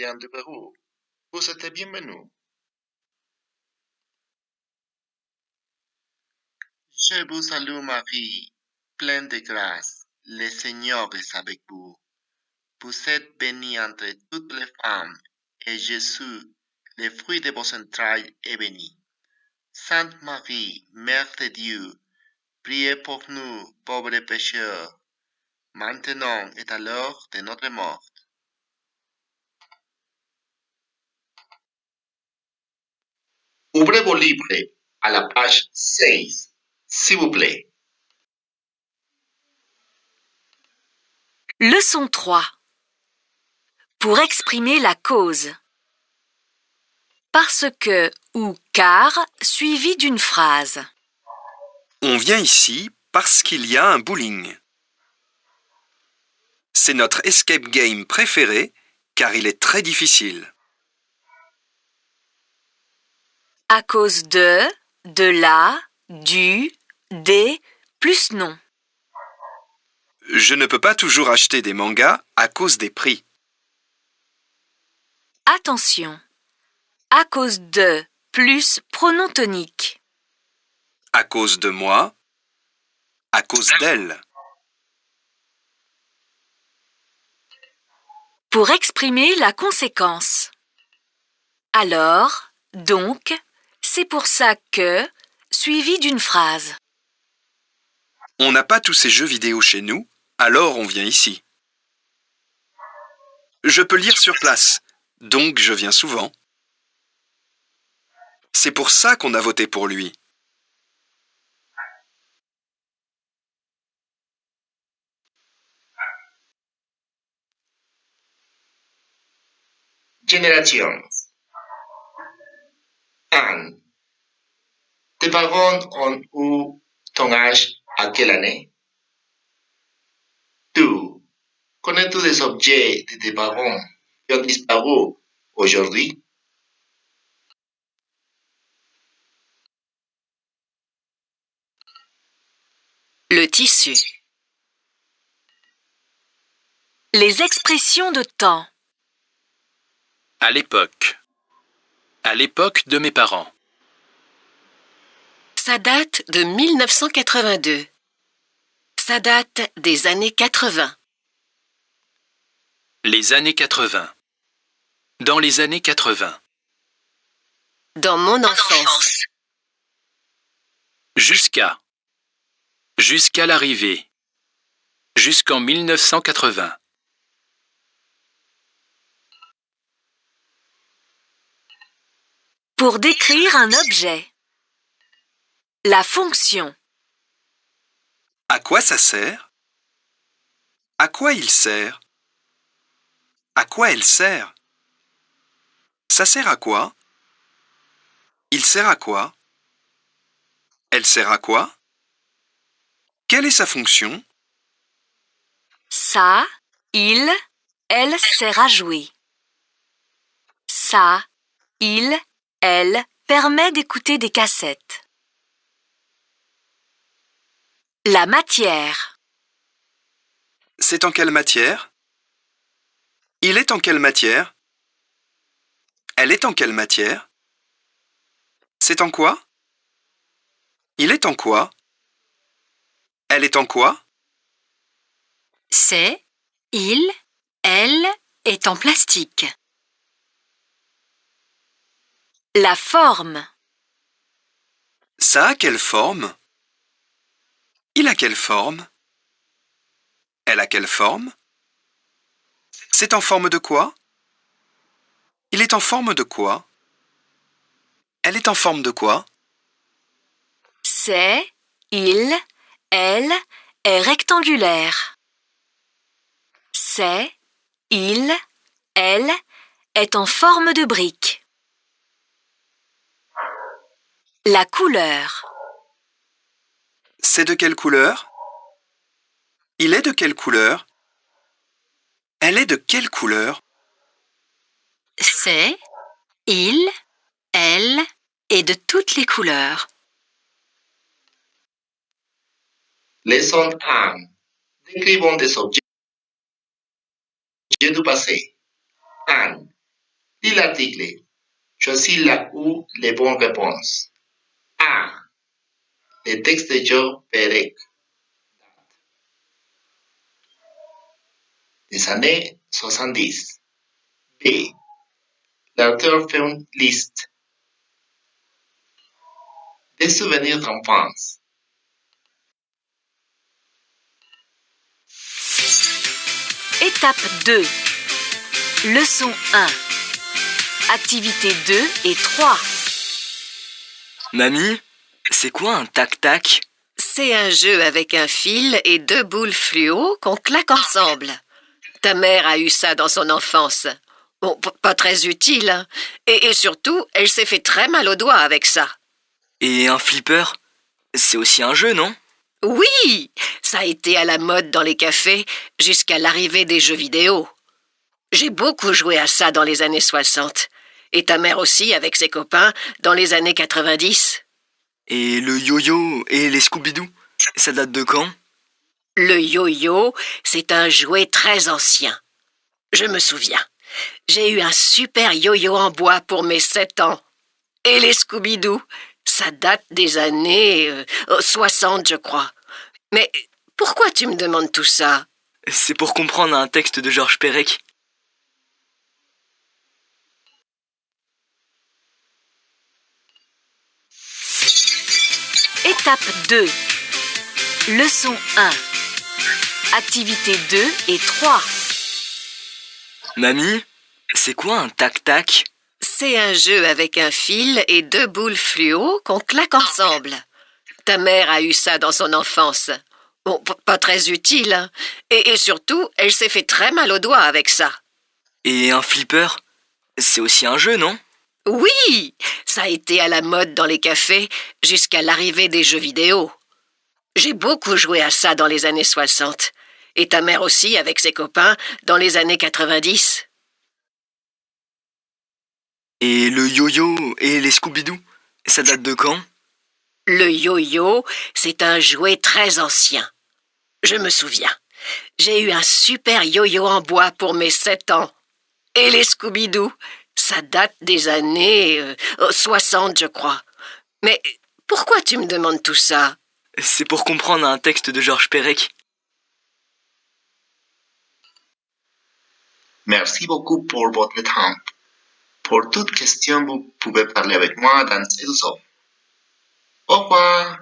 vient du Pérou. Vous êtes bienvenue. Je vous salue Marie, pleine de grâce. Le Seigneur est avec vous. Vous êtes bénie entre toutes les femmes, et Jésus, le fruit de vos entrailles, est béni. Sainte Marie, Mère de Dieu, priez pour nous, pauvres pécheurs, maintenant et à l'heure de notre mort. Ouvrez vos livres à la page 6, s'il vous plaît. Leçon 3. Pour exprimer la cause. Parce que ou car suivi d'une phrase. On vient ici parce qu'il y a un bowling. C'est notre escape game préféré car il est très difficile. À cause de la, du, des, plus non. Je ne peux pas toujours acheter des mangas à cause des prix. Attention. À cause de plus pronom tonique. À cause de moi, à cause d'elle. Pour exprimer la conséquence. Alors, donc, c'est pour ça que, suivi d'une phrase. On n'a pas tous ces jeux vidéo chez nous, alors on vient ici. Je peux lire sur place, donc je viens souvent. C'est pour ça qu'on a voté pour lui. Génération. 1. Tes parents ont eu ton âge à quelle année? 2. Connais-tu des objets de tes parents qui ont disparu aujourd'hui? Le tissu. Les expressions de temps. À l'époque. À l'époque de mes parents. Ça date de 1982. Ça date des années 80. Les années 80. Dans les années 80. Dans mon enfance. Jusqu'à. Jusqu'à l'arrivée. Jusqu'en 1980. Pour décrire un objet. La fonction. À quoi ça sert? À quoi il sert? À quoi elle sert? Ça sert à quoi? Il sert à quoi? Elle sert à quoi? Quelle est sa fonction? Ça, il, elle sert à jouer. Ça, il, elle permet d'écouter des cassettes. La matière. C'est en quelle matière? Il est en quelle matière? Elle est en quelle matière? C'est en quoi? Il est en quoi? Elle est en quoi? C'est, il, elle est en plastique. La forme. Ça a quelle forme? Il a quelle forme? Elle a quelle forme? C'est en forme de quoi? Il est en forme de quoi? Elle est en forme de quoi? C'est, il, elle est rectangulaire. C'est, il, elle est en forme de brique. La couleur. C'est de quelle couleur? Il est de quelle couleur? Elle est de quelle couleur? C'est, il, elle est de toutes les couleurs. Leçon 1. Décrivons des objets du passé. 1. l'article. Choisis là où les bonnes réponses. A. Le texte de Joe Perec. Des années 70. B. L'auteur fait une liste des souvenirs d'enfance. Étape 2. Leçon 1. Activités 2 et 3. Mamie, c'est quoi un tac-tac? C'est un jeu avec un fil et 2 boules fluo qu'on claque ensemble. Ta mère a eu ça dans son enfance. Bon, pas très utile, hein. Et surtout, elle s'est fait très mal aux doigts avec ça. Et un flipper? C'est aussi un jeu, non? Oui, ça a été à la mode dans les cafés jusqu'à l'arrivée des jeux vidéo. J'ai beaucoup joué à ça dans les années 60. Et ta mère aussi avec ses copains dans les années 90. Et le yo-yo et les Scooby-Doo? Ça date de quand? Le yo-yo, c'est un jouet très ancien. Je me souviens. J'ai eu un super yo-yo en bois pour mes 7 ans. Et les Scooby-Doo, ça date des années 60, je crois. Mais pourquoi tu me demandes tout ça? C'est pour comprendre un texte de Georges Perec. Étape 2. Leçon 1. Activités 2 et 3. Mamie, c'est quoi un tac-tac? C'est un jeu avec un fil et 2 boules fluo qu'on claque ensemble. Ta mère a eu ça dans son enfance. Bon, pas très utile, hein. Et surtout, elle s'est fait très mal aux doigts avec ça. Et un flipper? C'est aussi un jeu, non? Oui, ça a été à la mode dans les cafés jusqu'à l'arrivée des jeux vidéo. J'ai beaucoup joué à ça dans les années 60. Et ta mère aussi avec ses copains dans les années 90. Et le yo-yo et les Scooby-Doo? Ça date de quand? Le yo-yo, c'est un jouet très ancien. Je me souviens. J'ai eu un super yo-yo en bois pour mes 7 ans. Et les Scooby-Doo, ça date des années 60, je crois. Mais pourquoi tu me demandes tout ça? C'est pour comprendre un texte de Georges Perec. Merci beaucoup pour votre temps. Pour toute question, vous pouvez parler avec moi dans ce Au revoir.